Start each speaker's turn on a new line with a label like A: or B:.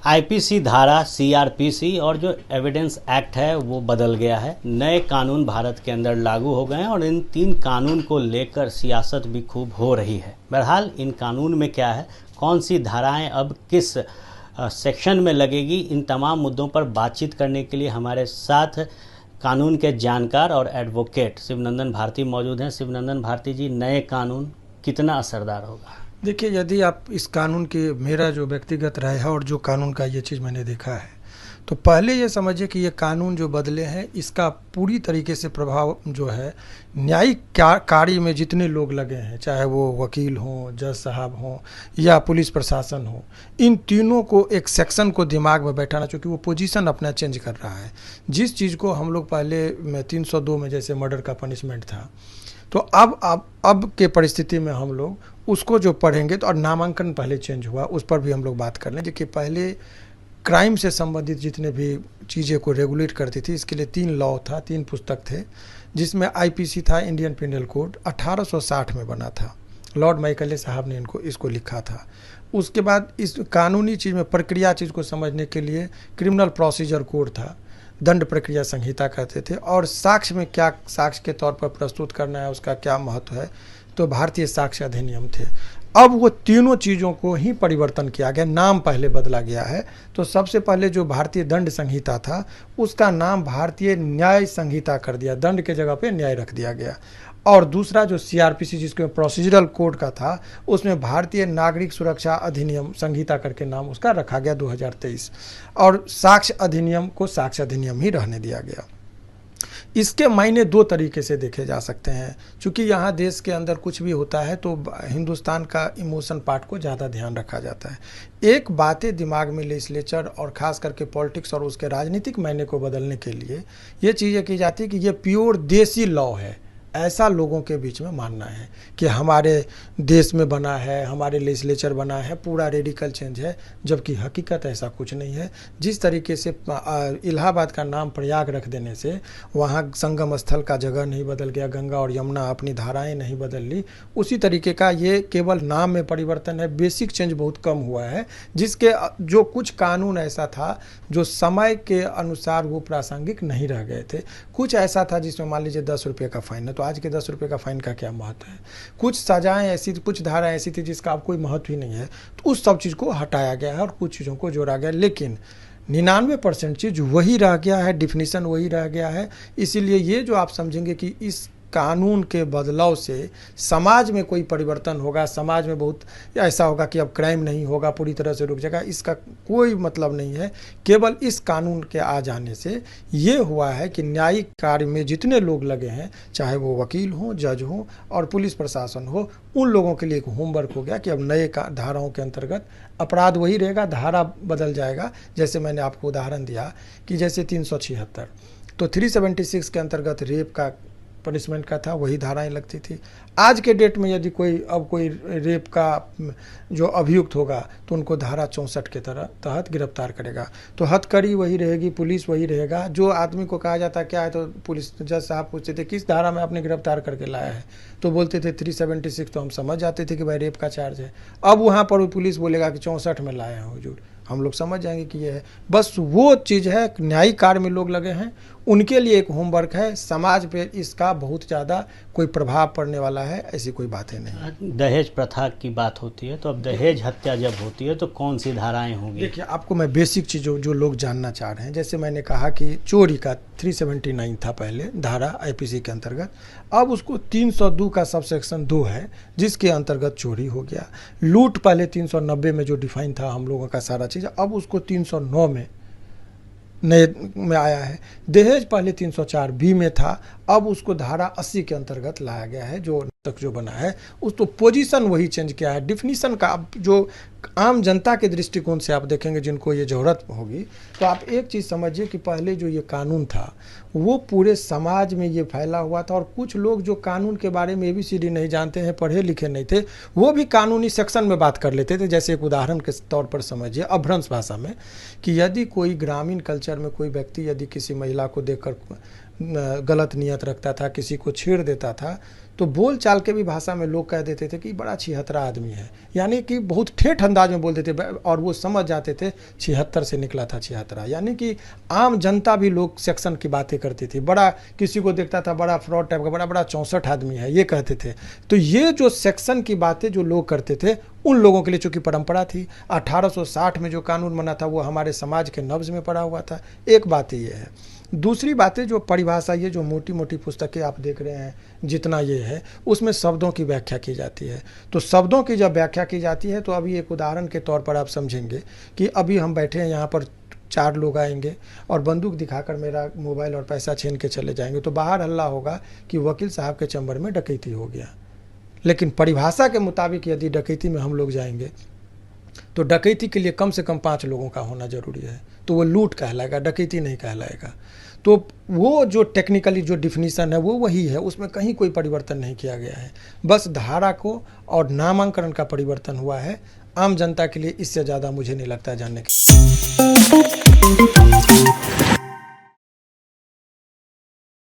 A: IPC धारा, CrPC और जो एविडेंस एक्ट है वो बदल गया है। नए कानून भारत के अंदर लागू हो गए हैं और इन 3 कानून को लेकर सियासत भी खूब हो रही है। बहरहाल इन कानून में क्या है, कौन सी धाराएं अब किस सेक्शन में लगेगी, इन तमाम मुद्दों पर बातचीत करने के लिए हमारे साथ कानून के जानकार और एडवोकेट शिवनंदन भारती मौजूद हैं। शिवनंदन भारती जी, नए कानून कितना असरदार होगा?
B: देखिए, यदि आप इस कानून की, मेरा जो व्यक्तिगत राय है और जो कानून का ये चीज़ मैंने देखा है, तो पहले ये समझिए कि ये कानून जो बदले हैं इसका पूरी तरीके से प्रभाव जो है न्यायिक कार्य में जितने लोग लगे हैं, चाहे वो वकील हों, जज साहब हों या पुलिस प्रशासन हो, इन तीनों को एक सेक्शन को दिमाग में बैठाना, चूँकि वो पोजीशन अपना चेंज कर रहा है। जिस चीज़ को हम लोग पहले में 302 में जैसे मर्डर का पनिशमेंट था, तो अब के परिस्थिति में हम लोग उसको जो पढ़ेंगे तो, और नामांकन पहले चेंज हुआ, उस पर भी हम लोग बात कर लें। देखिए, पहले क्राइम से संबंधित जितने भी चीज़ें को रेगुलेट करती थी, इसके लिए 3 लॉ था, 3 पुस्तक थे, जिसमें आईपीसी था, इंडियन पिनल कोड 1860 में बना था। लॉर्ड माइकले साहब ने इसको लिखा था। उसके बाद इस कानूनी चीज़ में प्रक्रिया चीज़ को समझने के लिए क्रिमिनल प्रोसीजर कोड था, दंड प्रक्रिया संहिता कहते थे, और साक्ष्य में क्या साक्ष्य के तौर पर प्रस्तुत करना है, उसका क्या महत्व है, तो भारतीय साक्ष्य अधिनियम थे। अब वो तीनों चीज़ों को ही परिवर्तन किया गया, नाम पहले बदला गया है। तो सबसे पहले जो भारतीय दंड संहिता था उसका नाम भारतीय न्याय संहिता कर दिया, दंड के जगह पे न्याय रख दिया गया। और दूसरा जो सीआरपीसी जिसके प्रोसीजरल कोड का था, उसमें भारतीय नागरिक सुरक्षा अधिनियम संहिता करके नाम उसका रखा गया 2023, और साक्ष्य अधिनियम को साक्ष्य अधिनियम ही रहने दिया गया। इसके मायने 2 तरीके से देखे जा सकते हैं। चूँकि यहाँ देश के अंदर कुछ भी होता है तो हिंदुस्तान का इमोशन पार्ट को ज़्यादा ध्यान रखा जाता है। एक बातें दिमाग में लेजिस्लेचर और ख़ास करके पॉलिटिक्स और उसके राजनीतिक मायने को बदलने के लिए ये चीज़ें की जाती है कि ये प्योर देसी लॉ है, ऐसा लोगों के बीच में मानना है कि हमारे देश में बना है, हमारे लेजिस्लेचर बना है, पूरा रेडिकल चेंज है, जबकि हकीकत ऐसा कुछ नहीं है। जिस तरीके से इलाहाबाद का नाम प्रयाग रख देने से वहाँ संगम स्थल का जगह नहीं बदल गया, गंगा और यमुना अपनी धाराएं नहीं बदल ली, उसी तरीके का ये केवल नाम में परिवर्तन है, बेसिक चेंज बहुत कम हुआ है। जिसके जो कुछ कानून ऐसा था जो समय के अनुसार वो प्रासंगिक नहीं रह गए थे। कुछ ऐसा था जिसमें मान लीजिए 10 रुपये का फाइन है, तो आज के 10 रुपये का फाइन का क्या महत्व है। कुछ सजाएं ऐसी, कुछ धाराएं ऐसी थी जिसका अब कोई महत्व ही नहीं है, तो उस सब चीज़ को हटाया गया है और कुछ चीज़ों को जोड़ा गया। लेकिन 99% चीज़ वही रह गया है, डिफिनीशन वही रह गया है। इसीलिए ये जो आप समझेंगे कि इस कानून के बदलाव से समाज में कोई परिवर्तन होगा, समाज में बहुत ऐसा होगा कि अब क्राइम नहीं होगा, पूरी तरह से रुक जाएगा, इसका कोई मतलब नहीं है। केवल इस कानून के आ जाने से ये हुआ है कि न्यायिक कार्य में जितने लोग लगे हैं, चाहे वो वकील हों, जज हों और पुलिस प्रशासन हो, उन लोगों के लिए एक होमवर्क हो गया कि अब नए धाराओं के अंतर्गत अपराध वही रहेगा, धारा बदल जाएगा। जैसे मैंने आपको उदाहरण दिया कि जैसे 376, तो 376 के अंतर्गत रेप का पनिशमेंट का था, वही धाराएं लगती थी। आज के डेट में यदि कोई रेप का जो अभियुक्त होगा तो उनको धारा 64 के तहत गिरफ्तार करेगा। तो हथकड़ी वही रहेगी, पुलिस वही रहेगा। जो आदमी को कहा जाता क्या है, तो पुलिस जज साहब पूछते थे किस धारा में आपने गिरफ्तार करके लाया है, तो बोलते थे 376, तो हम समझ जाते थे कि भाई रेप का चार्ज है। अब वहाँ पर पुलिस बोलेगा कि 64 में लाया है हुजूर, हम लोग समझ जाएंगे कि ये है। बस वो चीज़ है, न्यायिक कार्य में लोग लगे हैं, उनके लिए एक होमवर्क है। समाज पे इसका बहुत ज़्यादा कोई प्रभाव पड़ने वाला है, ऐसी कोई बातें नहीं।
A: दहेज प्रथा की बात होती है, तो अब दहेज हत्या जब होती है तो कौन सी धाराएं होंगी?
B: देखिए, आपको मैं बेसिक चीज़ जो लोग जानना चाह रहे हैं, जैसे मैंने कहा कि चोरी का 379 था पहले धारा आईपीसी के अंतर्गत, अब उसको 302 का सब सेक्शन 2 है जिसके अंतर्गत चोरी हो गया। लूट पहले 390 में जो डिफाइन था हम लोगों का सारा चीज़, अब उसको 309 में नए में आया है। दहेज पहले 304 बी में था, अब उसको धारा 80 के अंतर्गत लाया गया है। जो तक जो बना है उस तो पोजीशन वही चेंज किया है, डिफिनीशन का। अब जो आम जनता के दृष्टिकोण से आप देखेंगे जिनको ये ज़रूरत होगी, तो आप एक चीज़ समझिए कि पहले जो ये कानून था वो पूरे समाज में ये फैला हुआ था, और कुछ लोग जो कानून के बारे में ABCD नहीं जानते हैं, पढ़े लिखे नहीं थे, वो भी कानूनी सेक्शन में बात कर लेते थे। जैसे एक उदाहरण के तौर पर समझिए अपभ्रंश भाषा में, कि यदि कोई ग्रामीण कल्चर में कोई व्यक्ति यदि किसी महिला को देखकर गलत नियत रखता था, किसी को छेड़ देता था, तो बोल चाल के भी भाषा में लोग कह देते थे कि बड़ा छिहत्तरा आदमी है, यानी कि बहुत ठेठ अंदाज में बोलते थे और वो समझ जाते थे 76 से निकला था छिहत्तरा। यानी कि आम जनता भी लोग सेक्शन की बातें करती थी, बड़ा किसी को देखता था बड़ा फ्रॉड टाइप का, बड़ा बड़ा 64 आदमी है ये कहते थे। तो ये जो सेक्शन की बातें जो लोग करते थे उन लोगों के लिए चूँकि परंपरा थी, 1860 में जो कानून बना था वो हमारे समाज के नब्ज में पड़ा हुआ था। एक बात ये है। दूसरी बातें जो परिभाषा, ये जो मोटी मोटी पुस्तकें आप देख रहे हैं जितना ये है, उसमें शब्दों की व्याख्या की जाती है। तो शब्दों की जब व्याख्या की जाती है तो अभी एक उदाहरण के तौर पर आप समझेंगे कि अभी हम बैठे हैं यहाँ पर, 4 लोग आएंगे और बंदूक दिखाकर मेरा मोबाइल और पैसा छीन के चले जाएंगे, तो बाहर हल्ला होगा कि वकील साहब के चैम्बर में डकैती हो गया। लेकिन परिभाषा के मुताबिक यदि डकैती में हम लोग जाएंगे तो डकैती के लिए कम से कम 5 लोगों का होना जरूरी है, तो वो लूट कहलाएगा, डकैती नहीं कहलाएगा। तो वो जो टेक्निकली जो डिफिनीशन है वो वही है, उसमें कहीं कोई परिवर्तन नहीं किया गया है, बस धारा को और नामांकन का परिवर्तन हुआ है। आम जनता के लिए इससे ज़्यादा मुझे नहीं लगता जानने की।